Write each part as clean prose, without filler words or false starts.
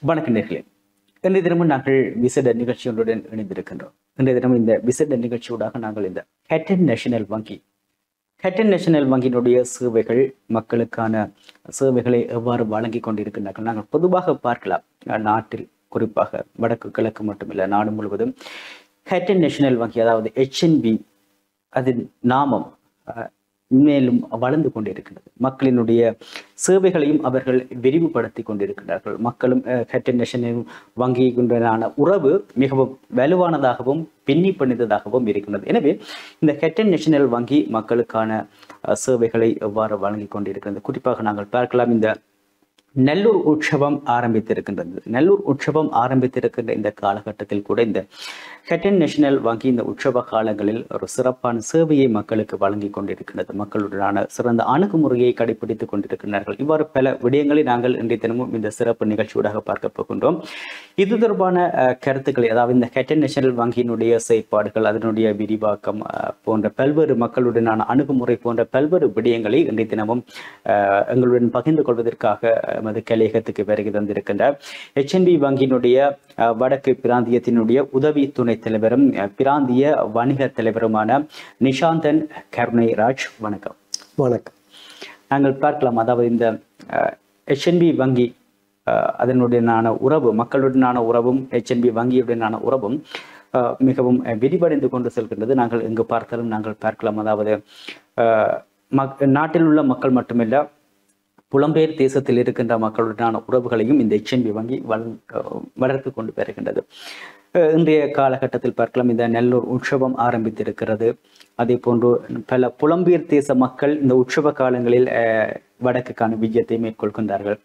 வணக்கம் நேர்களே. இன்றைய தினமும் நாங்கள் விசேட நிகழ்ச்சிகளுடன் இணைந்திருக்கின்றோம். இன்றைய தினம் இந்த விசேட நிகழ்ச்சியூடாக நாங்கள் இந்த ஹட்டன் நேஷனல் வங்கியினுடைய சேவைகள், மக்களுக்கான சேவைகளை எவ்வாறு வழங்கி கொண்டிருக்கின்றார்கள் நாங்கள் பொதுவாக பார்க்கலாம். நாட்டில் குறிப்பாக வடக்கு கிழக்கு மட்டுமில்லை, நாடு முழுவதும் ஹட்டன் நேஷனல் வங்கி, அதாவது HNB, அதன் நாமம் மேலும் வளர்ந்து கொண்டிருக்கின்றது. மக்களினுடைய சேவைகளையும் அவர்கள் விரிவுபடுத்தி கொண்டிருக்கிறார்கள். மக்களும் ஹட்டன் நேஷனல் வங்கியுடனான உறவு மிகவும் வலுவானதாகவும் பின்னி பிணைந்ததாகவும் இருக்கின்றது. எனவே இந்த ஹட்டன் நேஷனல் வங்கி மக்களுக்கான சேவைகளை எவ்வாறு வழங்கி கொண்டிருக்கிறது, குறிப்பாக நாங்கள் பார்க்கலாம். இந்த நல்லூர் உற்சவம் ஆரம்பித்திருக்கின்ற இந்த காலகட்டத்தில் கூட இந்த ஹட்டன் நேஷனல் வங்கி இந்த உற்சவ காலங்களில் ஒரு சிறப்பான சேவையை மக்களுக்கு வழங்கி கொண்டிருக்கிறது. மக்களுடனான சிறந்த அணுகுமுறையை கடைபிடித்துக் கொண்டிருக்கிறார்கள். இவ்வாறு பல விடயங்களை நாங்கள் இன்றைய தினமும் இந்த சிறப்பு நிகழ்ச்சியூடாக பார்க்க போகின்றோம். இது தொடர்பான கருத்துக்களை, அதாவது இந்த ஹட்டன் நேஷனல் வங்கியினுடைய செயற்பாடுகள், அதனுடைய விரிவாக்கம் போன்ற பல்வேறு மக்களுடனான அணுகுமுறை போன்ற பல்வேறு விடயங்களை இன்றைய தினமும் எங்களுடன் பகிர்ந்து கொள்வதற்காக எமது கலையகத்துக்கு வருகை தந்திருக்கின்ற HNB வங்கியினுடைய வடக்கு பிராந்தியத்தினுடைய உதவி துணை தலைவரும் பிராந்திய வணிக தலைவருமான நிஷாந்தன் கருணைராஜ். வணக்கம். வணக்கம். நாங்கள் பார்க்கலாம், அதாவது இந்த HNB வங்கி அதனுடனான உறவு, மக்களுடனான உறவும் HNB வங்கியுடனான உறவும் மிகவும் விரிவடைந்து கொண்டு செல்கின்றது. நாங்கள் எங்கு பார்த்தாலும் நாங்கள் பார்க்கலாம், அதாவது நாட்டில் உள்ள மக்கள் மட்டுமில்லை, புலம்பெயர் தேசத்தில் இருக்கின்ற மக்களுடனான உறவுகளையும் இந்த HNB வங்கி வளர்த்து கொண்டு வருகின்றது. இன்றைய காலகட்டத்தில் பார்க்கலாம், இந்த நல்லூர் உற்சவம் ஆரம்பித்திருக்கிறது. அதே போன்று பல புலம்பெயர் தேச மக்கள் இந்த உற்சவ காலங்களில் வடக்குக்கான விஜயத்தை மேற்கொள்கின்றார்கள்.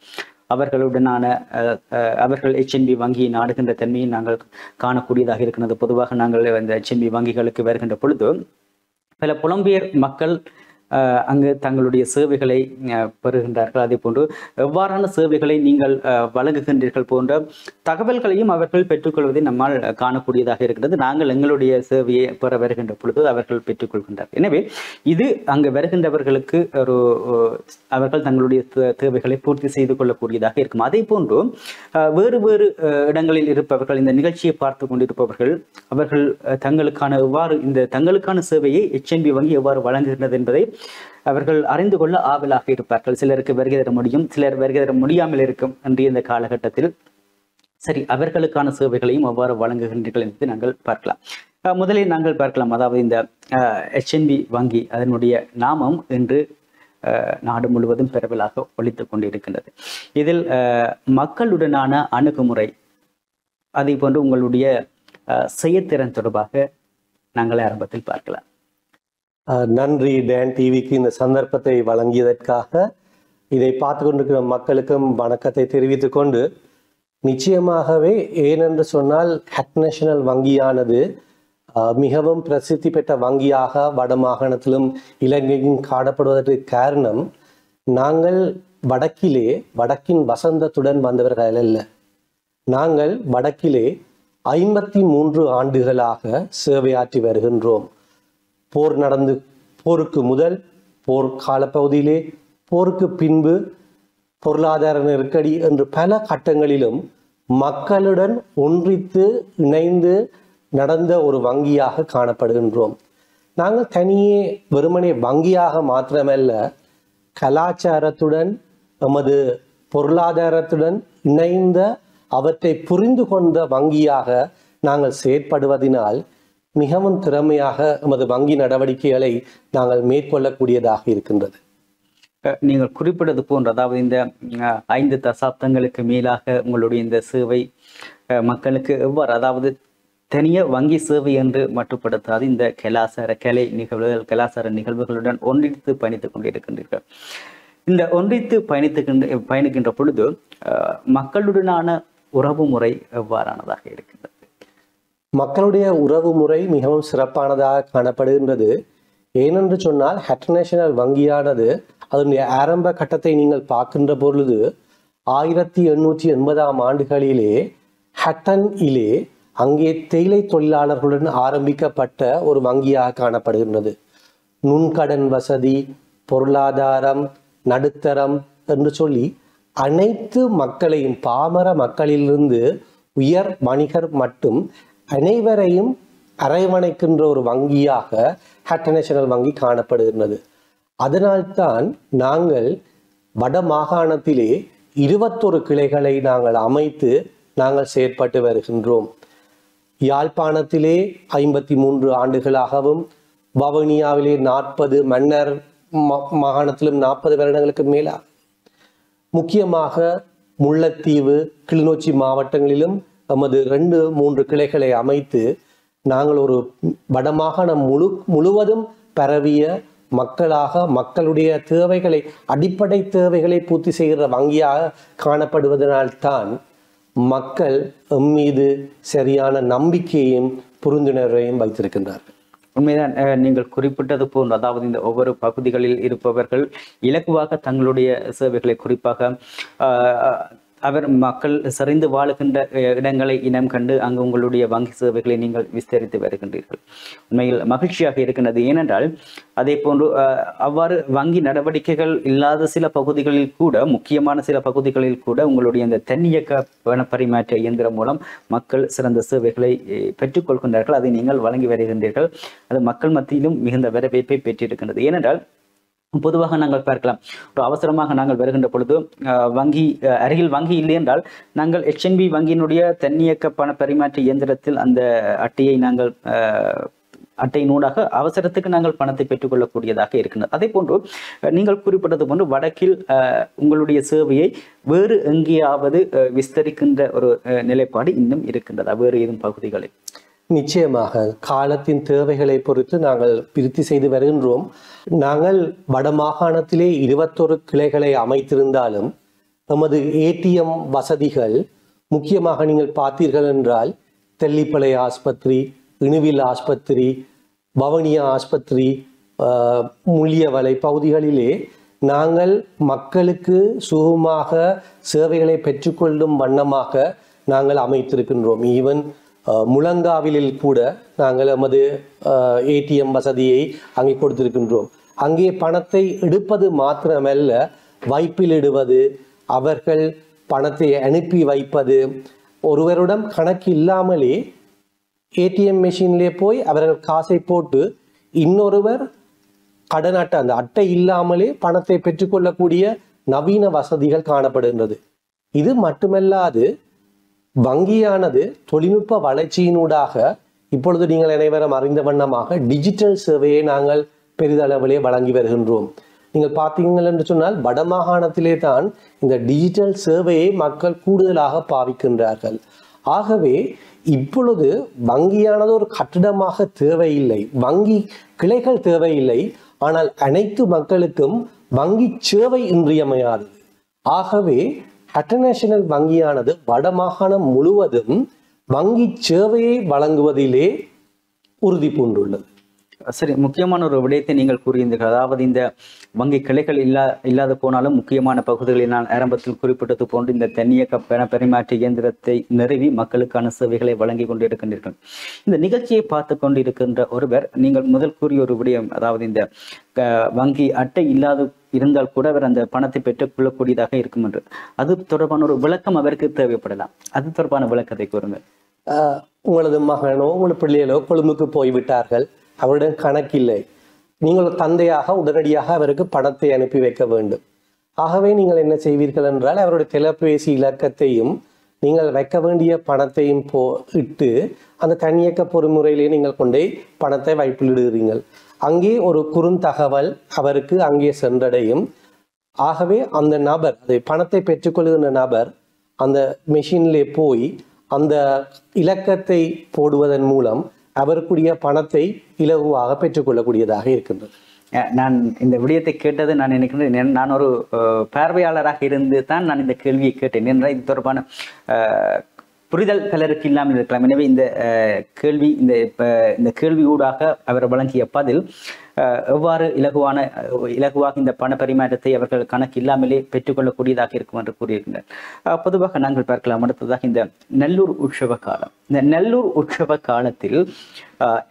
அவர்கள் HNB வங்கியை நாடுகின்ற தன்மையை நாங்கள் காணக்கூடியதாக இருக்கிறது. பொதுவாக நாங்கள் இந்த HNB வங்கிகளுக்கு வருகின்ற பொழுது பல புலம்பெயர் மக்கள் அங்கு தங்களுடைய சேவைகளை பெறுகின்றார்கள். அதே போன்று எவ்வாறான சேவைகளை நீங்கள் வழங்குகின்றீர்கள் போன்ற தகவல்களையும் அவர்கள் பெற்றுக்கொள்வதை நம்மால் காணக்கூடியதாக இருக்கிறது. நாங்கள் எங்களுடைய சேவையை பெற வருகின்ற பொழுது அவர்கள் பெற்றுக்கொள்கின்றார்கள். எனவே இது அங்கு வருகின்றவர்களுக்கு அவர்கள் தங்களுடைய தேவைகளை பூர்த்தி செய்து கொள்ளக்கூடியதாக இருக்கும். அதே போன்று வேறு வேறு இடங்களில் இருப்பவர்கள், இந்த நிகழ்ச்சியை பார்த்து கொண்டிருப்பவர்கள், அவர்கள் தங்களுக்கான சேவையை HNB வங்கி எவ்வாறு வழங்குகின்றது என்பதை அவர்கள் அறிந்து கொள்ள ஆவலாக இருப்பார்கள். சிலருக்கு வருகை தர முடியும், சிலர் வருகை தர முடியாமல் இருக்கும். இன்றைய இந்த காலகட்டத்தில் சரி, அவர்களுக்கான சேவைகளையும் எவ்வாறு வழங்குகின்றீர்கள் என்பதை நாங்கள் பார்க்கலாம். முதலில் நாங்கள் பார்க்கலாம், அதாவது இந்த HNB வங்கி அதனுடைய நாமம் இன்று நாடு முழுவதும் பரவலாக ஒலித்துக் கொண்டிருக்கின்றது. இதில் மக்களுடனான அணுகுமுறை, அதே போன்று உங்களுடைய செயற்திறன் தொடர்பாக நாங்கள் ஆரம்பத்தில் பார்க்கலாம். நன்றி டேன் டிவிக்கு இந்த சந்தர்ப்பத்தை வழங்கியதற்காக. இதை பார்த்து கொண்டிருக்கிற மக்களுக்கும் வணக்கத்தை தெரிவித்துக் கொண்டு, நிச்சயமாகவே ஏனென்று சொன்னால் ஹட்டன் நேஷனல் வங்கியானது மிகவும் பிரசித்தி பெற்ற வங்கியாக வடமாகாணத்திலும் இலங்கையும் காணப்படுவதற்கு காரணம், நாங்கள் வடக்கின் வசந்தத்துடன் வந்தவர்கள் அல்ல. நாங்கள் வடக்கிலே 53 ஆண்டுகளாக சேவையாற்றி வருகின்றோம். போருக்கு முதல், போர் காலப்பகுதியிலே, போருக்கு பின்பு, பொருளாதார நெருக்கடி என்று பல கட்டங்களிலும் மக்களுடன் ஒன்றித்து இணைந்து நடந்த ஒரு வங்கியாக காணப்படுகின்றோம். நாங்கள் தனியே வெறுமனே வங்கியாக மாத்திரமல்ல, கலாச்சாரத்துடன் எமது பொருளாதாரத்துடன் இணைந்த, அவற்றை புரிந்து கொண்ட வங்கியாக நாங்கள் செயற்படுவதனால் மிகவும் திறமையாக எமது வங்கி நடவடிக்கைகளை நாங்கள் மேற்கொள்ளக்கூடியதாக இருக்கின்றது. நீங்கள் குறிப்பிட்டது போன்ற, அதாவது இந்த 5 தசாப்தங்களுக்கு மேலாக உங்களுடைய இந்த சேவை மக்களுக்கு எவ்வாறு, அதாவது தனிய வங்கி சேவை என்று மட்டுப்படுத்தாது, இந்த கலாச்சார நிகழ்வுகளுடன் ஒன்றித்து பயணித்துக் கொண்டிருக்கின்றீர்கள். இந்த ஒன்றித்து பயணிக்கின்ற பொழுது மக்களுடனான உறவு முறை எவ்வாறானதாக இருக்கின்றது? மக்களுடைய உறவு முறை மிகவும் சிறப்பானதாக காணப்படுகின்றது. ஏனென்று சொன்னால் ஹட்டன் நேஷனல் வங்கியானது அதனுடைய ஆரம்ப கட்டத்தை நீங்கள் பார்க்கின்ற பொழுது 1880ஆம் ஆண்டுகளிலே ஹட்டனிலே அங்கே தேயிலை தொழிலாளர்களுடன் ஆரம்பிக்கப்பட்ட ஒரு வங்கியாக காணப்படுகின்றது. நுண்கடன் வசதி, பொருளாதாரம், நடுத்தரம் என்று சொல்லி அனைத்து மக்களையும் பாமர மக்களிலிருந்து உயர் வணிகர் மட்டும் அனைவரையும் அரவணைக்கின்ற ஒரு வங்கியாக ஹட்டன் நேஷனல் வங்கி காணப்படுகின்றது. அதனால்தான் நாங்கள் வட மாகாணத்திலே 21 கிளைகளை நாங்கள் அமைத்து நாங்கள் செயற்பட்டு வருகின்றோம். யாழ்ப்பாணத்திலே 53 ஆண்டுகளாகவும், வவுனியாவிலே 40, மன்னர் மாகாணத்திலும் 40 வருடங்களுக்கு மேலாக, முக்கியமாக முல்லைத்தீவு, கிளிநொச்சி மாவட்டங்களிலும் நமது 2-3 கிளைகளை அமைத்து நாங்கள் ஒரு வடமாகாணம் முழுவதும் பரவிய மக்களாக மக்களுடைய தேவைகளை, அடிப்படை தேவைகளை பூர்த்தி செய்கிற வங்கியாக காணப்படுவதனால்தான் மக்கள் மீது சரியான நம்பிக்கையையும் புரிந்துணர்வையும் வைத்திருக்கின்றார்கள். உண்மைதான். நீங்கள் குறிப்பிட்டது போன்று, அதாவது இந்த ஒவ்வொரு பகுதிகளில் இருப்பவர்கள் இலகுவாக தங்களுடைய சேவைகளை, குறிப்பாக அவர் மக்கள் சரிந்து வாழுகின்ற இடங்களை இனம் கண்டு அங்கு உங்களுடைய வங்கி சேவைகளை நீங்கள் விஸ்தரித்து வருகின்றீர்கள். உண்மையில் மகிழ்ச்சியாக இருக்கின்றது. ஏனென்றால் அதே போன்று அவ்வாறு வங்கி நடவடிக்கைகள் இல்லாத சில பகுதிகளில் கூட, முக்கியமான சில பகுதிகளில் கூட உங்களுடைய இந்த தன்னியக்க பண பரிமாற்ற இயந்திரம் மூலம் மக்கள் சிறந்த சேவைகளை பெற்றுக்கொள்கின்றார்கள். அதை நீங்கள் வழங்கி வருகின்றீர்கள். அது மக்கள் மத்தியிலும் மிகுந்த வரவேற்பை பெற்றிருக்கின்றது. ஏனென்றால் பொதுவாக நாங்கள் பார்க்கலாம், ஒரு அவசரமாக நாங்கள் வருகின்ற பொழுது வங்கி அருகில் வங்கி இல்லை என்றால் நாங்கள் HNB வங்கியினுடைய தன்னியக்க பண பரிமாற்ற இயந்திரத்தில் அந்த அட்டையை நாங்கள் அட்டையினூடாக அவசரத்துக்கு நாங்கள் பணத்தை பெற்றுக்கொள்ளக்கூடியதாக இருக்கின்றது. அதே போன்று நீங்கள் குறிப்பிட்டது போன்று வடக்கில் உங்களுடைய சேவையை வேறு எங்கேயாவது விஸ்தரிக்கின்ற ஒரு நிலைப்பாடு இன்னும் இருக்கின்றதா வேறு ஏதும் பகுதிகளில்? நிச்சயமாக காலத்தின் தேவைகளை பொறுத்து நாங்கள் பிரித்து செய்து வருகின்றோம். நாங்கள் வடமாகாணத்திலே 21 கிளைகளை அமைத்திருந்தாலும் நமது ATM வசதிகள், முக்கியமாக நீங்கள் பார்த்தீர்கள் என்றால் தெல்லிப்பளை ஆஸ்பத்திரி, இணுவில் ஆஸ்பத்திரி, வவுனியா ஆஸ்பத்திரி, முள்ளியவளை பகுதிகளிலே நாங்கள் மக்களுக்கு சுகமாக சேவைகளை பெற்றுக்கொள்ளும் வண்ணமாக நாங்கள் அமைத்திருக்கின்றோம். ஈவன் முழங்காவிலில் கூட நாங்கள் நமது ATM வசதியை அங்கே கொடுத்திருக்கின்றோம். அங்கே பணத்தை எடுப்பது மாத்திரமல்ல, வைப்பிலிடுவது, அவர்கள் பணத்தை அனுப்பி வைப்பது, ஒருவரிடம் கணக்கு இல்லாமலே ATM மெஷின்லே போய் அவர்கள் காசை போட்டு இன்னொருவர் கடன் அட்டை, அந்த அட்டை இல்லாமலே பணத்தை பெற்றுக்கொள்ளக்கூடிய நவீன வசதிகள் காணப்படுகின்றது. இது மட்டுமல்லாது வங்கியானது தொழில்நுட்ப வளர்ச்சியினூடாக இப்பொழுது நீங்கள் அனைவரும் அறிந்த வண்ணமாக டிஜிட்டல் சேவையை நாங்கள் பெரிதளவிலே வழங்கி வருகின்றோம். நீங்கள் பார்த்தீங்கள் என்று சொன்னால் வடமாகாணத்திலே தான் இந்த டிஜிட்டல் சேவையை மக்கள் கூடுதலாக பாவிக்கின்றார்கள். ஆகவே இப்பொழுது வங்கியானது ஒரு கட்டிடமாக தேவையில்லை, வங்கி கிளைகள் தேவையில்லை, ஆனால் அனைத்து மக்களுக்கும் வங்கி சேவை இன்றியமையாதது. ஆகவே ஹட்டன் நேஷனல் வங்கியானது வடமாகாணம் முழுவதும் வங்கி சேவையை வழங்குவதிலே உறுதி பூண்டுள்ளது. சரி, முக்கியமான ஒரு விடயத்தை நீங்கள் கூறியிருந்தீர்கள். அதாவது இந்த வங்கி கிளைகள் இல்லாத போனாலும் முக்கியமான பகுதிகளில் நான் ஆரம்பத்தில் குறிப்பிட்டது போன்று இந்த தன்னியக்க பண பரிமாற்ற இயந்திரத்தை நிறுவி மக்களுக்கான சேவைகளை வழங்கி கொண்டிருக்கின்றீர்கள். இந்த நிகழ்ச்சியை பார்த்து கொண்டிருக்கின்ற ஒருவர், நீங்கள் முதல் கூறிய ஒரு விடயம், அதாவது இந்த வங்கி அட்டை இருந்தால் கூட அவர் அந்த பணத்தை பெற்றுக்கொள்ளக்கூடியதாக இருக்கும் என்று, அது தொடர்பான ஒரு விளக்கம் அவருக்கு தேவைப்படலாம். அது தொடர்பான விளக்கத்தை கூறுங்கள். உங்களது மகனோ உங்களது பிள்ளைகளோ கொழும்புக்கு போய்விட்டார்கள், அவருடைய கணக்கில்லை, நீங்கள் தந்தையாக உடனடியாக அவருக்கு பணத்தை அனுப்பி வைக்க வேண்டும். ஆகவே நீங்கள் என்ன செய்வீர்கள் என்றால் அவருடைய தொலைபேசி இலக்கத்தையும் நீங்கள் வைக்க வேண்டிய பணத்தையும் இட்டு அந்த தனியக்க பொறிமுறையிலே நீங்கள் கொண்டே பணத்தை வைப்பிலிடுகிறீர்கள். அங்கே ஒரு குறுந்தகவல் அவருக்கு அங்கே சென்றடையும். ஆகவே அந்த நபர், அதை பணத்தை பெற்றுக்கொள்கின்ற நபர் அந்த மெஷினிலே போய் அந்த இலக்கத்தை போடுவதன் மூலம் அவருக்குரிய பணத்தை இலகுவாக பெற்றுக்கொள்ளக்கூடியதாக இருக்கின்றது. நான் இந்த விடயத்தை கேட்டது நான் நினைக்கின்றேன், நான் ஒரு பார்வையாளராக இருந்து தான் நான் இந்த கேள்வியை கேட்டேன். என்றால் இது தொடர்பான புரிதல் பலருக்கு இல்லாமல் இருக்கலாம். எனவே இந்த கேள்வி இந்த கேள்வியூடாக அவர் வழங்கிய பதில் எவ்வாறு இலகுவாக இந்த பண பரிமாற்றத்தை அவர்கள் கணக்கு இல்லாமலே பெற்றுக்கொள்ளக்கூடியதாக இருக்கும் என்று கூறியிருக்கின்றனர். பொதுவாக நாங்கள் பார்க்கலாம். அடுத்ததாக இந்த நல்லூர் உற்சவ காலம். இந்த நல்லூர் உற்சவ காலத்தில்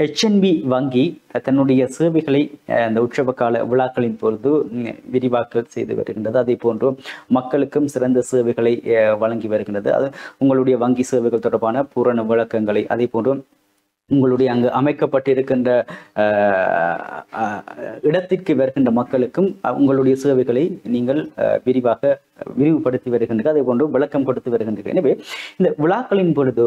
HNB வங்கி தன்னுடைய சேவைகளை அந்த உற்சவ கால விழாக்களின் பொழுது விரிவாக்கல் செய்து வருகின்றது. அதே போன்று மக்களுக்கும் சிறந்த சேவைகளை வழங்கி வருகின்றது. அது உங்களுடைய வங்கி சேவைகள் தொடர்பான பூரண விளக்கங்களை, அதே போன்று உங்களுடைய அங்கு அமைக்கப்பட்டிருக்கின்ற இடத்திற்கு வருகின்ற மக்களுக்கும் உங்களுடைய சேவைகளை நீங்கள் விரிவுபடுத்தி வருகின்றீர்கள். அதே போன்று விளக்கம் கொடுத்து வருகின்றீர்கள். எனவே இந்த விழாக்களின் பொழுது,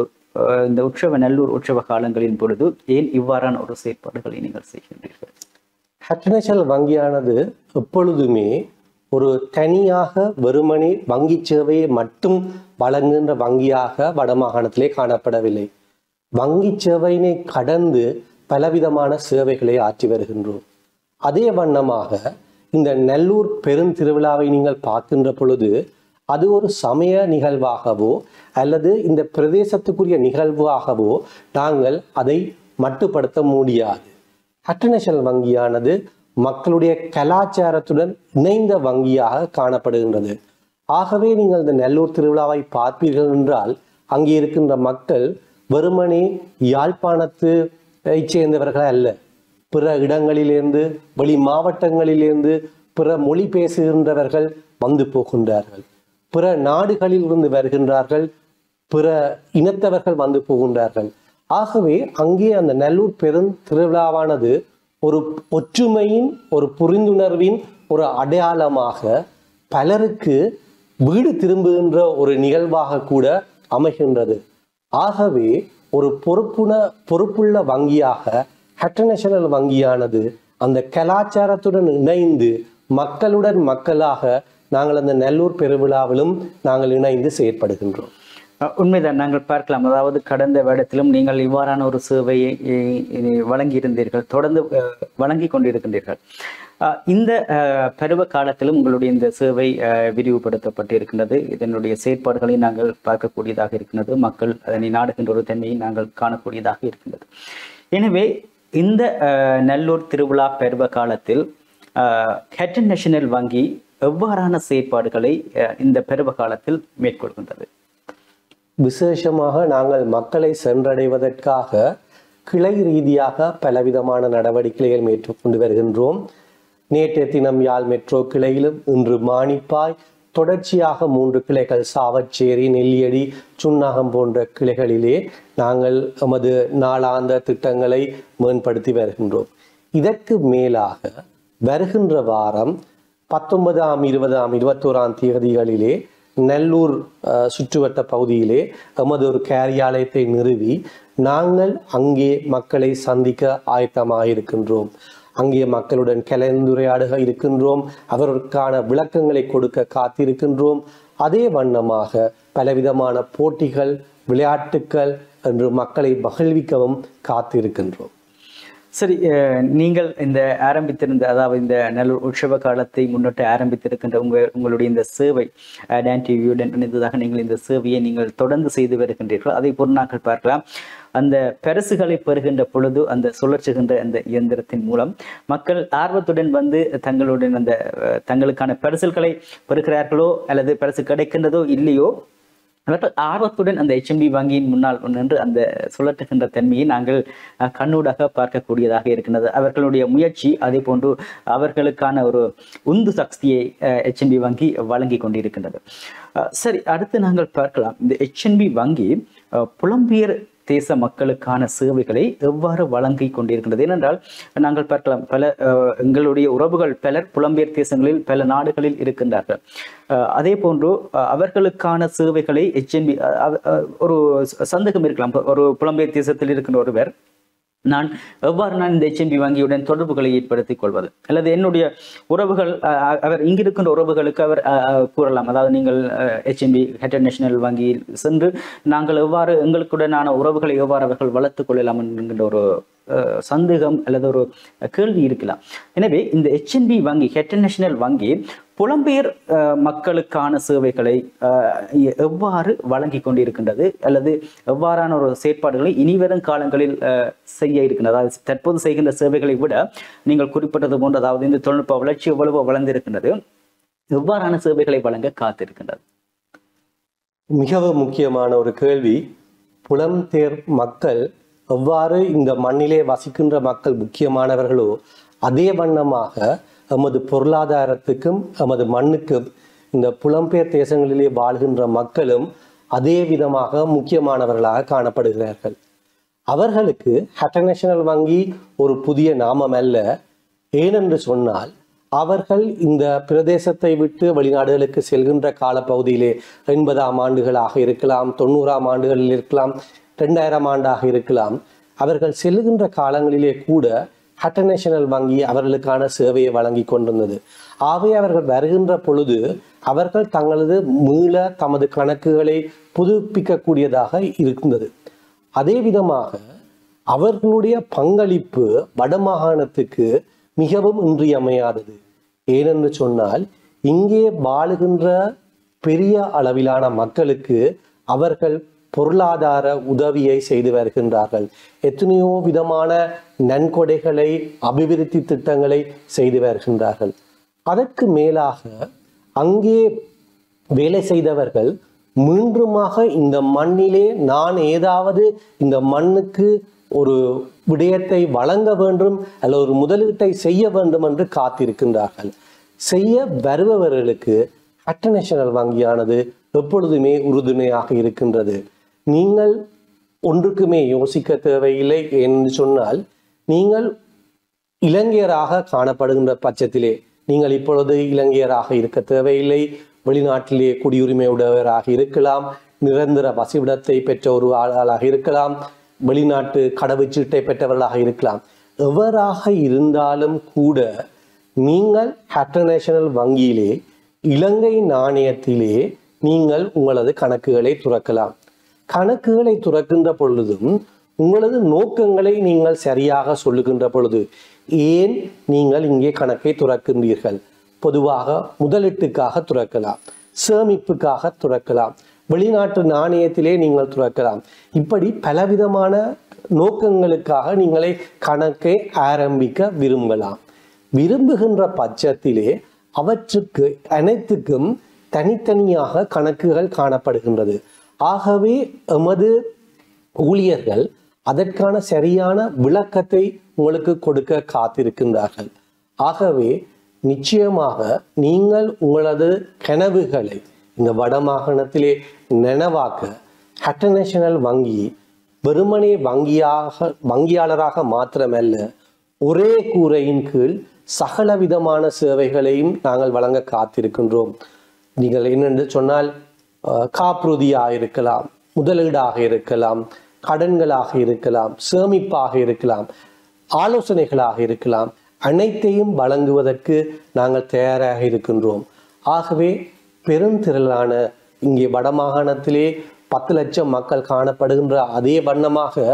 இந்த நல்லூர் உற்சவ காலங்களின் பொழுது ஏன் இவ்வாறான ஒரு செயற்பாடுகளை நீங்கள் செய்கின்றீர்கள்? ஹெட்டர்நேஷனல் வங்கியானது எப்பொழுதுமே ஒரு தனியாக வெறுமனே வங்கி சேவையை மட்டும் வழங்குகின்ற வங்கியாக வடமாகாணத்திலே காணப்படவில்லை. வங்கி சேவையினை கடந்து பலவிதமான சேவைகளை ஆற்றி வருகின்றோம். அதே வண்ணமாக இந்த நல்லூர் பெருந்திருவிழாவை நீங்கள் பார்க்கின்ற பொழுது அது ஒரு சமய நிகழ்வாகவோ அல்லது இந்த பிரதேசத்துக்குரிய நிகழ்வாகவோ நாங்கள் அதை மட்டுப்படுத்த முடியாது. ஹெட்டர்நேஷனல் வங்கியானது மக்களுடைய கலாச்சாரத்துடன் இணைந்த வங்கியாக காணப்படுகின்றது. ஆகவே நீங்கள் இந்த நல்லூர் திருவிழாவை பார்ப்பீர்கள் என்றால் அங்கே இருக்கின்ற மக்கள் வெறுமனே யாழ்ப்பாணத்தை சேர்ந்தவர்கள் அல்ல, பிற இடங்களிலிருந்து, வெளி மாவட்டங்களிலிருந்து, பிற மொழி பேசுகின்றவர்கள் வந்து போகின்றார்கள். பிற நாடுகளில் இருந்து வருகின்றார்கள், பிற இனத்தவர்கள் வந்து போகின்றார்கள். ஆகவே அங்கே அந்த நல்லூர் பெருந்திருவிழாவானது ஒரு ஒற்றுமையின், ஒரு புரிந்துணர்வின் ஒரு அடையாளமாக பலருக்கு வீடு திரும்புகின்ற ஒரு நிகழ்வாக கூட அமைகின்றது. ஆகவே ஒரு பொறுப்புள்ள வங்கியாக ஹெட்டர்நேஷனல் வங்கியானது அந்த கலாச்சாரத்துடன் இணைந்து மக்களுடன் மக்களாக நாங்கள் அந்த நல்லூர் பெருவிழாவிலும் நாங்கள் இணைந்து செயற்படுகின்றோம். உண்மைதான். நாங்கள் பார்க்கலாம். அதாவது கடந்த வருடத்திலும் நீங்கள் இவ்வாறான ஒரு சேவையை வழங்கியிருந்தீர்கள், தொடர்ந்து வழங்கி கொண்டிருக்கின்றீர்கள். இந்த பருவ காலத்திலும் உங்களுடைய இந்த சேவை விரிவுபடுத்தப்பட்டு இருக்கின்றது. இதனுடைய செயற்பாடுகளை நாங்கள் பார்க்கக்கூடியதாக இருக்கின்றது. மக்கள் அதனை நாடுகின்ற ஒரு தன்மையை நாங்கள் காணக்கூடியதாக இருக்கின்றது. எனவே இந்த நல்லூர் திருவிழா பருவ காலத்தில் ஹெட்டர்நேஷனல் வங்கி எவ்வாறான செயற்பாடுகளை இந்த பருவ காலத்தில் மேற்கொள்கின்றது? விசேஷமாக நாங்கள் மக்களை சென்றடைவதற்காக கிளை ரீதியாக பலவிதமான நடவடிக்கைகள் மேற்கொண்டு வருகின்றோம். நேற்றைய தினம் யாழ் மெட்ரோ கிளையிலும், இன்று மானிப்பாய், தொடர்ச்சியாக 3 கிளைகள் சாவச்சேரி, நெல்லியடி, சுன்னாகம் போன்ற கிளைகளிலே நாங்கள் எமது நாளாந்த திட்டங்களை மேம்படுத்தி வருகின்றோம். இதற்கு மேலாக வருகின்ற வாரம் 19ஆம் 20ஆம் 21ஆம் தேதிகளிலே நல்லூர் சுற்றுவட்ட பகுதியிலே எமது ஒரு காரியாலயத்தை நிறுவி நாங்கள் அங்கே மக்களை சந்திக்க ஆயத்தமாக இருக்கின்றோம். அங்கே மக்களுடன் கலந்துரையாட இருக்கின்றோம். அவர்களுக்கான விளக்கங்களை கொடுக்க காத்திருக்கின்றோம். அதே வண்ணமாக பலவிதமான போட்டிகள், விளையாட்டுக்கள் என்று மக்களை மகிழ்விக்கவும் காத்திருக்கின்றோம். சரி, நீங்கள் இந்த ஆரம்பித்திருந்த, அதாவது இந்த நல்லூர் உற்சவ காலத்தை முன்னிட்டு ஆரம்பித்திருக்கின்ற உங்களுடைய இந்த சேவை டான் டிவியுடன் இணைந்ததாக நீங்கள் இந்த சேவையை நீங்கள் தொடர்ந்து செய்து வருகின்றீர்கள். அதை போல் நாங்கள் பார்க்கலாம். அந்த பரிசுகளை பெறுகின்ற பொழுது அந்த சுழற்சுகின்ற அந்த இயந்திரத்தின் மூலம் மக்கள் ஆர்வத்துடன் வந்து தங்களுக்கான பரிசுகளை பெறுகிறார்களோ அல்லது பரிசு கிடைக்கின்றதோ இல்லையோ, அவர்கள் ஆர்வத்துடன் அந்த HNB வங்கியின் முன்னால் நின்று அந்த சுழற்றுகின்ற தன்மையை நாங்கள் கண்ணூடாக பார்க்கக்கூடியதாக இருக்கின்றது. அவர்களுடைய முயற்சி, அதே போன்று அவர்களுக்கான ஒரு உந்து சக்தியை HNB வங்கி வழங்கி கொண்டிருக்கின்றது. சரி, அடுத்து நாங்கள் பார்க்கலாம். இந்த HNB வங்கி புலம்பெயர் தேச மக்களுக்கான சேவைகளை எவ்வாறு வழங்கி கொண்டிருக்கின்றது. ஏனென்றால் நாங்கள் பார்க்கலாம், எங்களுடைய உறவுகள் பலர் புலம்பெயர் தேசங்களில், பல நாடுகளில் இருக்கின்றார்கள். அதே போன்று அவர்களுக்கான சேவைகளை HNB, ஒரு சந்தேகம் இருக்கலாம். ஒரு புலம்பெயர் தேசத்தில் இருக்கின்ற ஒருவர், நான் இந்த HNB வங்கியுடன் தொடர்புகளை ஏற்படுத்திக் கொள்வது, அல்லது என்னுடைய உறவுகள், அவர் இங்கிருக்கின்ற உறவுகளுக்கு அவர் கூறலாம். அதாவது நீங்கள் HNB ஹெட்டர்நேஷனல் வங்கியில் சென்று நாங்கள் எவ்வாறு எங்களுக்குடனான உறவுகளை எவ்வாறு அவர்கள் வளர்த்துக் கொள்ளலாம் என்கின்ற ஒரு சந்தேகம் அல்லது ஒரு கேள்வி இருக்கலாம். எனவே இந்த HNB வங்கி, ஹெட்டன் நேஷனல் வங்கி, புலம்பெயர் மக்களுக்கான சேவைகளை எவ்வாறு வழங்கி கொண்டிருக்கின்றது அல்லது எவ்வாறான ஒரு செயற்பாடுகளை இனிவரும் காலங்களில் செய்ய இருக்கின்றது? அதாவது தற்போது செய்கின்ற சேவைகளை விட நீங்கள் குறிப்பிட்டது போன்று, அதாவது இந்த தொழில்நுட்ப வளர்ச்சி எவ்வளவு வளர்ந்திருக்கின்றது, எவ்வாறான சேவைகளை வழங்க காத்திருக்கின்றது? மிகவும் முக்கியமான ஒரு கேள்வி. புலம்பெயர் மக்கள் எவ்வாறு இந்த மண்ணிலே வசிக்கின்ற மக்கள் முக்கியமானவர்களோ அதே வண்ணமாக எமது பொருளாதாரத்துக்கும் எமது மண்ணுக்கும் இந்த புலம்பெயர் தேசங்களிலே வாழ்கின்ற மக்களும் அதே விதமாக முக்கியமானவர்களாக காணப்படுகிறார்கள். அவர்களுக்கு ஹெட்டன் நேஷனல் வங்கி ஒரு புதிய நாமம் அல்ல. ஏனென்று சொன்னால், அவர்கள் இந்த பிரதேசத்தை விட்டு வெளிநாடுகளுக்கு செல்கின்ற காலப்பகுதியிலே 80ஆம் ஆண்டுகளாக இருக்கலாம், 90ஆம் ஆண்டுகளில் இருக்கலாம், 2000ஆம் ஆண்டாக இருக்கலாம், அவர்கள் செல்லுகின்ற காலங்களிலே கூட ஹெட்டன் நேஷனல் வங்கி அவர்களுக்கான சேவையை வழங்கி கொண்டிருந்தது. ஆகவே அவர்கள் வருகின்ற பொழுது அவர்கள் தங்களது தமது கணக்குகளை புதுப்பிக்கக்கூடியதாக இருந்தது. அதே விதமாக அவர்களுடைய பங்களிப்பு வடமாகாணத்துக்கு மிகவும் இன்றியமையாதது. ஏனென்று சொன்னால், இங்கே வாழுகின்ற பெரிய அளவிலான மக்களுக்கு அவர்கள் பொருளாதார உதவியை செய்து வருகின்றார்கள். எத்தனையோ விதமான நன்கொடைகளை, அபிவிருத்தி திட்டங்களை செய்து வருகின்றார்கள். அதற்கு மேலாக அங்கே வேலை செய்தவர்கள் மீண்டுமாக இந்த மண்ணிலே நான் ஏதாவது இந்த மண்ணுக்கு ஒரு விடயத்தை வழங்க வேண்டும் அல்லது ஒரு முதலீட்டை செய்ய வேண்டும் என்று காத்திருக்கின்றார்கள். செய்ய வருபவர்களுக்கு ஹெட்டன் நேஷனல் வங்கியானது எப்பொழுதுமே உறுதுணையாக இருக்கின்றது. நீங்கள் ஒன்றுக்குமே யோசிக்க தேவையில்லை. என்று சொன்னால், நீங்கள் இலங்கையராக காணப்படுகின்ற பட்சத்திலே நீங்கள் இப்பொழுது இலங்கையராக இருக்க தேவையில்லை. வெளிநாட்டிலே குடியுரிமை உடையவராக இருக்கலாம், நிரந்தர வசிப்பிடத்தை பெற்ற ஒரு ஆளாக இருக்கலாம், வெளிநாட்டு கடவுச்சீட்டை பெற்றவர்களாக இருக்கலாம். எவராக இருந்தாலும் கூட நீங்கள் ஹெட்டன் நேஷனல் வங்கியிலே இலங்கை நாணயத்திலே நீங்கள் உங்களது கணக்குகளை துறக்கலாம். கணக்குகளை துறக்கின்ற பொழுதும் உங்களது நோக்கங்களை நீங்கள் சரியாக சொல்லுகின்ற பொழுது, ஏன் நீங்கள் இங்கே கணக்கை துறக்கின்றீர்கள்? பொதுவாக முதலீட்டுக்காக துறக்கலாம், சேமிப்புக்காக துறக்கலாம், வெளிநாட்டு நாணயத்திலே நீங்கள் துறக்கலாம். இப்படி பலவிதமான நோக்கங்களுக்காக நீங்களே கணக்கை ஆரம்பிக்க விரும்பலாம். விரும்புகின்ற பட்சத்திலே அவற்றுக்கு அனைத்துக்கும் தனித்தனியாக கணக்குகள் காணப்படுகின்றது. ஆகவே எமது ஊழியர்கள் அதற்கான சரியான விளக்கத்தை உங்களுக்கு கொடுக்க காத்திருக்கின்றார்கள். ஆகவே நிச்சயமாக நீங்கள் உங்களது கனவுகளை இந்த வடமாகாணத்திலே நனவாக்க ஹெட்டன் நேஷனல் வங்கி வெறுமனே வங்கியாளராக மாத்திரமல்ல, ஒரே கூரையின் கீழ் சகல விதமான சேவைகளையும் நாங்கள் வழங்க காத்திருக்கின்றோம். நீங்கள் என்னென்று சொன்னால், காப்புறுதியாக இருக்கலாம், முதலீடாக இருக்கலாம், கடன்களாக இருக்கலாம், சேமிப்பாக இருக்கலாம், ஆலோசனைகளாக இருக்கலாம், அனைத்தையும் வழங்குவதற்கு நாங்கள் தயாராக இருக்கின்றோம். ஆகவே பெருந்திரளான இங்கே வடமாகாணத்திலே 10 லட்சம் மக்கள் காணப்படுகின்ற அதே வண்ணமாக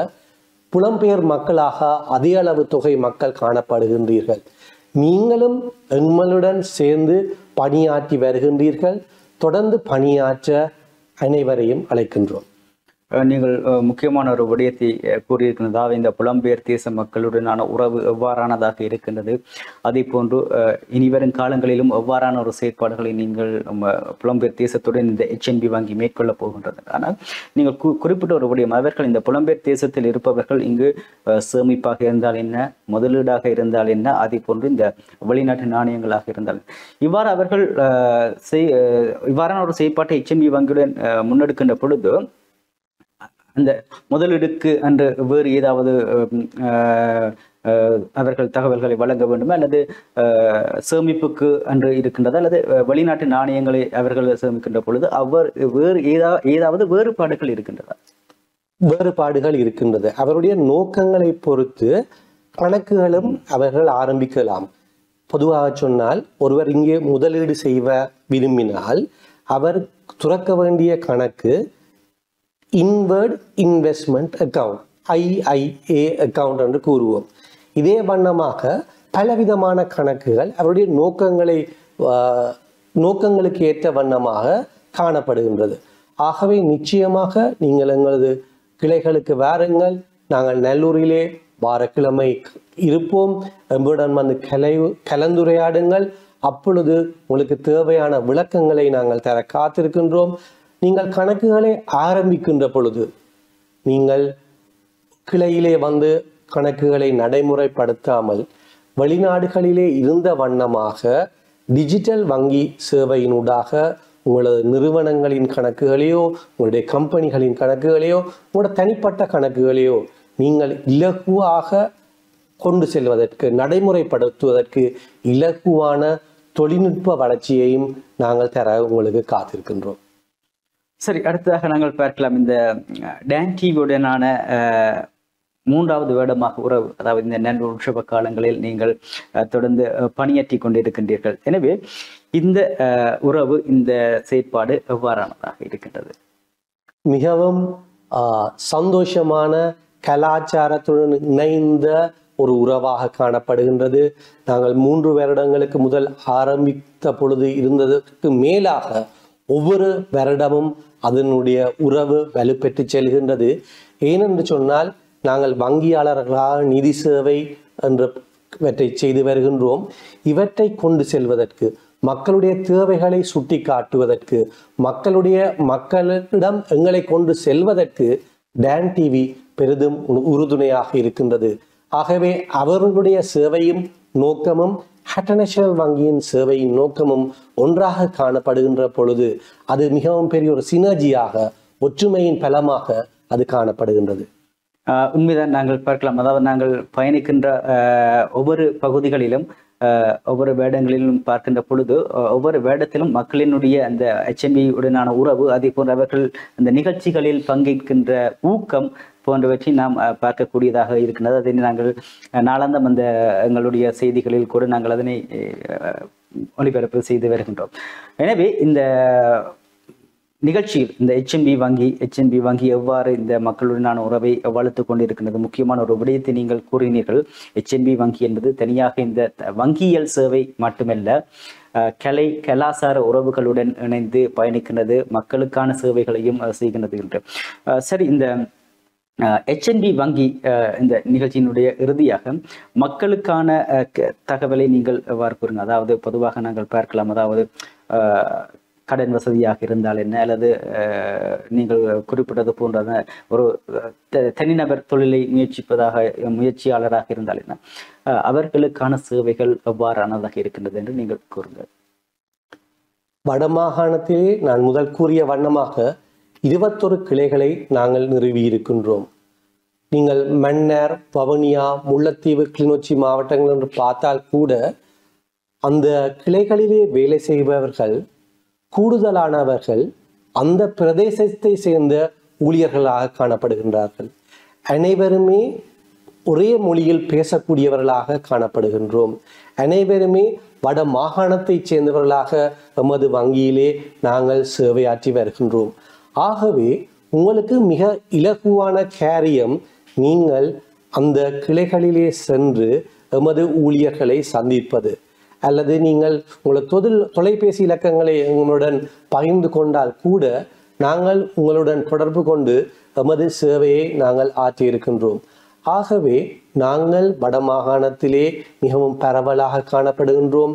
புலம்பெயர் மக்களாக அதே அளவு தொகை மக்கள் காணப்படுகின்றீர்கள். நீங்களும் எங்களுடன் சேர்ந்து பணியாற்றி வருகின்றீர்கள். தொடர்ந்து பணியாற்ற அனைவரையும் அழைக்கின்றோம். நீங்கள் முக்கியமான ஒரு விடயத்தை கூறியிருக்கின்றதாவது இந்த புலம்பெயர் தேச மக்களுடனான உறவு எவ்வாறானதாக இருக்கின்றது, அதே போன்று இனிவரும் காலங்களிலும் எவ்வாறான ஒரு செயற்பாடுகளை நீங்கள் புலம்பெயர் தேசத்துடன் இந்த HNB வங்கி மேற்கொள்ள போகின்றது. ஆனால் நீங்கள் குறிப்பிட்ட ஒரு விடயம், அவர்கள் இந்த புலம்பெயர் தேசத்தில் இருப்பவர்கள் இங்கு சேமிப்பாக இருந்தால் என்ன, முதலீடாக இருந்தால் என்ன, அதே போன்று இந்த வெளிநாட்டு நாணயங்களாக இருந்தால் இவ்வாறு அவர்கள் இவ்வாறான ஒரு செயற்பாட்டை HNB வங்கியுடன் முன்னெடுக்கின்ற பொழுது அந்த முதலீடுக்கு அன்று வேறு ஏதாவது அவர்கள் தகவல்களை வழங்க வேண்டுமா, அல்லது சேமிப்புக்கு அன்று இருக்கின்றதா, அல்லது வெளிநாட்டு நாணயங்களை அவர்கள் சேமிக்கின்ற பொழுது வேறு ஏதாவது வேறுபாடுகள் இருக்கின்றதா? வேறுபாடுகள் இருக்கின்றது. அவருடைய நோக்கங்களை பொறுத்து கணக்குகளும் அவர்கள் ஆரம்பிக்கலாம். பொதுவாக சொன்னால், ஒருவர் இங்கே முதலீடு செய்ய விரும்பினால் அவர் துறக்க வேண்டிய கணக்கு inward investment account, IIA account என்று கூறுவோம். இதே வண்ணமாக பலவிதமான கணக்குகள் அவருடைய நோக்கங்களுக்கு ஏற்ற வண்ணமாக காணப்படுகின்றது. ஆகவே நிச்சயமாக நீங்கள் எங்களது கிளைகளுக்கு வாருங்கள். நாங்கள் நல்லூரிலே வாரக்கிழமை இருப்போம். எங்களுடன் வந்து கலந்துரையாடுங்கள். அப்பொழுது உங்களுக்கு தேவையான விளக்கங்களை நாங்கள் தர காத்திருக்கின்றோம். நீங்கள் கணக்குகளை ஆரம்பிக்கின்ற பொழுது நீங்கள் கிளையிலே வந்து கணக்குகளை நடைமுறைப்படுத்தாமல் வெளிநாடுகளிலே இருந்த வண்ணமாக டிஜிட்டல் வங்கி சேவையினூடாக உங்களது நிறுவனங்களின் கணக்குகளையோ உங்களுடைய கம்பெனிகளின் கணக்குகளையோ உங்களோட தனிப்பட்ட கணக்குகளையோ நீங்கள் இலகுவாக கொண்டு செல்வதற்கு நடைமுறைப்படுத்துவதற்கு இலகுவான தொழில்நுட்ப வளர்ச்சியையும் நாங்கள் தர உங்களுக்கு காத்திருக்கின்றோம். சரி, அடுத்ததாக நாங்கள் பார்க்கலாம். இந்த டான் டிவியுடனான 3வது வருடமாக உறவு, அதாவது இந்த நல்லூர் உற்சவ காலங்களில் நீங்கள் தொடர்ந்து பணியாற்றி கொண்டிருக்கின்றீர்கள். எனவே இந்த உறவு, இந்த செயற்பாடு எவ்வாறானதாக இருக்கின்றது? மிகவும் சந்தோஷமான கலாச்சாரத்துடன் இணைந்த ஒரு உறவாக காணப்படுகின்றது. நாங்கள் 3 வருடங்களுக்கு முதல் ஆரம்பித்த பொழுது இருந்ததற்கு மேலாக ஒவ்வொரு வருடமும் அதனுடைய உறவு வலுப்பெற்று செல்கின்றது. ஏனென்று சொன்னால் நாங்கள் வங்கியாளர்களாக நிதி சேவை என்றவற்றை செய்து வருகின்றோம். இவற்றை கொண்டு செல்வதற்கு, மக்களுடைய தேவைகளை சுட்டி காட்டுவதற்கு, மக்களிடம் எங்களை கொண்டு செல்வதற்கு டான் டிவி பெரிதும் உறுதுணையாக இருக்கின்றது. ஆகவே அவர்களுடைய சேவையும் நோக்கமும் இன்டர்நேஷனல் வங்கியின் சேவையின் நோக்கமும் ஒன்றாக காணப்படுகின்ற பொழுது அது மிகவும் பெரிய ஒரு சினர்ஜியாக, ஒற்றுமையின் பலமாக அது காணப்படுகின்றது. உண்மைதான். நாங்கள் பார்க்கலாம். அதாவது நாங்கள் பயணிக்கின்ற ஒவ்வொரு பகுதிகளிலும், ஒவ்வொரு வேடங்களிலும் பார்க்கின்ற பொழுது, ஒவ்வொரு வேடத்திலும் மக்களினுடைய அந்த HMB உடனான உறவு, அதே போன்ற அவர்கள் அந்த நிகழ்ச்சிகளில் பங்கேற்கின்ற ஊக்கம் போன்றவற்றை நாம் பார்க்கக்கூடியதாக இருக்கின்றது. அதனை நாங்கள் நாளாந்தம் அந்த எங்களுடைய செய்திகளில் கூட நாங்கள் அதனை ஒளிபரப்பு செய்து வருகின்றோம். எனவே இந்த நிகழ்ச்சியில் இந்த HMB வங்கி எவ்வாறு இந்த மக்களுடனான உறவை வளர்த்து கொண்டிருக்கின்றது, முக்கியமான ஒரு விடயத்தை நீங்கள் கூறினீர்கள். HMB வங்கி என்பது தனியாக இந்த வங்கியல் சேவை மட்டுமல்ல, கலாசார உறவுகளுடன் இணைந்து பயணிக்கின்றது, மக்களுக்கான சேவைகளையும் செய்கின்றது என்று. சரி, இந்த HMB வங்கி இந்த நிகழ்ச்சியினுடைய இறுதியாக மக்களுக்கான தகவலை நீங்கள் எவ்வாறு கூறுங்க? அதாவது பொதுவாக நாங்கள் பார்க்கலாம், அதாவது கடன் வசதியாக இருந்தால் என்ன, அல்லது நீங்கள் குறிப்பிட்டது போன்ற ஒரு தனிநபர் தொழிலை முயற்சியாளராக இருந்தால் என்ன, அவர்களுக்கான சேவைகள் எவ்வாறானதாக இருக்கின்றது என்று நீங்கள் கூறுங்கள். வடமாகாணத்திலே நான் முதல் கூறிய வண்ணமாக 21 கிளைகளை நாங்கள் நிறுவி இருக்கின்றோம். நீங்கள் மன்னார், வவுனியா, முல்லைத்தீவு, கிளிநொச்சி மாவட்டங்கள் என்று பார்த்தால் கூட அந்த கிளைகளிலே வேலை செய்பவர்கள் கூடுதலானவர்கள் அந்த பிரதேசத்தை சேர்ந்த ஊழியர்களாக காணப்படுகின்றார்கள். அனைவருமே ஒரே மொழியில் பேசக்கூடியவர்களாக காணப்படுகின்றோம். அனைவருமே வட மாகாணத்தை சேர்ந்தவர்களாக எமது வங்கியிலே நாங்கள் சேவையாற்றி வருகின்றோம். ஆகவே உங்களுக்கு மிக இலகுவான காரியம், நீங்கள் அந்த கிளைகளிலே சென்று எமது ஊழியர்களை சந்திப்பது, அல்லது நீங்கள் உங்களது தொலைபேசி இலக்கங்களை எங்களுடன் பகிர்ந்து கொண்டால் கூட நாங்கள் உங்களுடன் தொடர்பு கொண்டு எமது சேவையை நாங்கள் ஆற்றியிருக்கின்றோம். ஆகவே நாங்கள் வடமாகாணத்திலே மிகவும் பரவலாக காணப்படுகின்றோம்.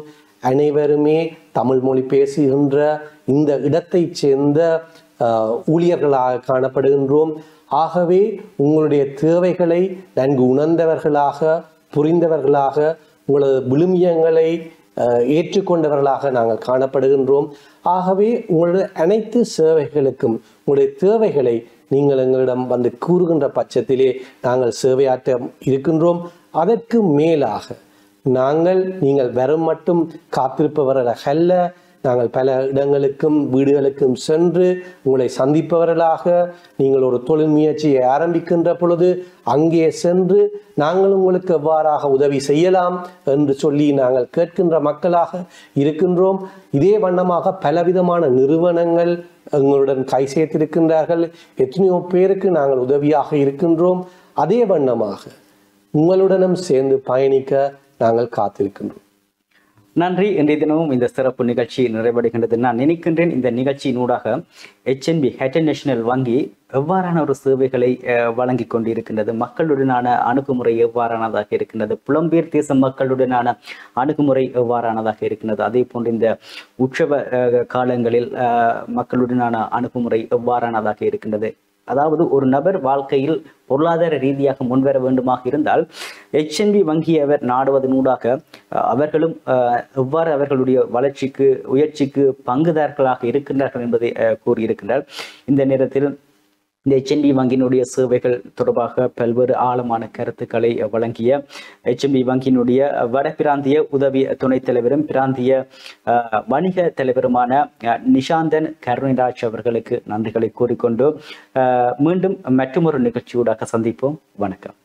அனைவருமே தமிழ் மொழி பேசுகின்ற இந்த இடத்தை சேர்ந்த ஊழியர்களாக காணப்படுகின்றோம். ஆகவே உங்களுடைய தேவைகளை நன்கு உணர்ந்தவர்களாக, புரிந்தவர்களாக, உங்களது விழுமியங்களை ஏற்றுக்கொண்டவர்களாக நாங்கள் காணப்படுகின்றோம். ஆகவே உங்களுடைய அனைத்து சேவைகளுக்கும் உங்களுடைய தேவைகளை நீங்கள் எங்களிடம் வந்து கூறுகின்ற பட்சத்திலே நாங்கள் சேவையாற்ற இருக்கின்றோம். அதற்கு மேலாக நீங்கள் வரும் மட்டும் காத்திருப்பவர்களாக அல்ல, நாங்கள் பல இடங்களுக்கும் வீடுகளுக்கும் சென்று உங்களை சந்திப்பவர்களாக, நீங்கள் ஒரு தொழில் முயற்சியை ஆரம்பிக்கின்ற பொழுது அங்கே சென்று நாங்கள் உங்களுக்கு எவ்வாறாக உதவி செய்யலாம் என்று சொல்லி நாங்கள் கேட்கின்ற மக்களாக இருக்கின்றோம். இதே வண்ணமாக பலவிதமான நிறுவனங்கள் எங்களுடன் கை சேர்த்திருக்கின்றார்கள். எத்தனையோ பேருக்கு நாங்கள் உதவியாக இருக்கின்றோம். அதே வண்ணமாக உங்களுடனும் சேர்ந்து பயணிக்க நாங்கள் காத்திருக்கின்றோம். நன்றி. இன்றைய தினமும் இந்த சிறப்பு நிகழ்ச்சி நிறைவடைகின்றது. நான் நினைக்கின்றேன் இந்த நிகழ்ச்சியினூடாக HNB ஹெட்டன் நேஷனல் வங்கி எவ்வாறான ஒரு சேவைகளை வழங்கி கொண்டிருக்கின்றது, மக்களுடனான அணுகுமுறை எவ்வாறானதாக இருக்கின்றது, புலம்பெயர் தேச மக்களுடனான அணுகுமுறை எவ்வாறானதாக இருக்கின்றது, அதே போன்று இந்த உற்சவ காலங்களில் மக்களுடனான அணுகுமுறை எவ்வாறானதாக இருக்கின்றது. அதாவது ஒரு நபர் வாழ்க்கையில் பொருளாதார ரீதியாக முன்வர வேண்டுமாக இருந்தால் HNB வங்கியை அவர் நாடுவதனூடாக அவர்களும் எவ்வாறு அவர்களுடைய வளர்ச்சிக்கு உயர்ச்சிக்கு பங்குதாரர்களாக இருக்கின்றார்கள் என்பதை கூறியிருக்கின்றார். இந்த நேரத்தில் இந்த HNB வங்கியினுடைய சேவைகள் தொடர்பாக பல்வேறு ஆழமான கருத்துக்களை வழங்கிய HNB வங்கியினுடைய வடபிராந்திய உதவி துணைத் தலைவரும் பிராந்திய வணிக தலைவருமான நிஷாந்தன் கருணிராஜ் அவர்களுக்கு நன்றிகளை கூறிக்கொண்டு மீண்டும் மற்றொரு நிகழ்ச்சியூடாக சந்திப்போம். வணக்கம்.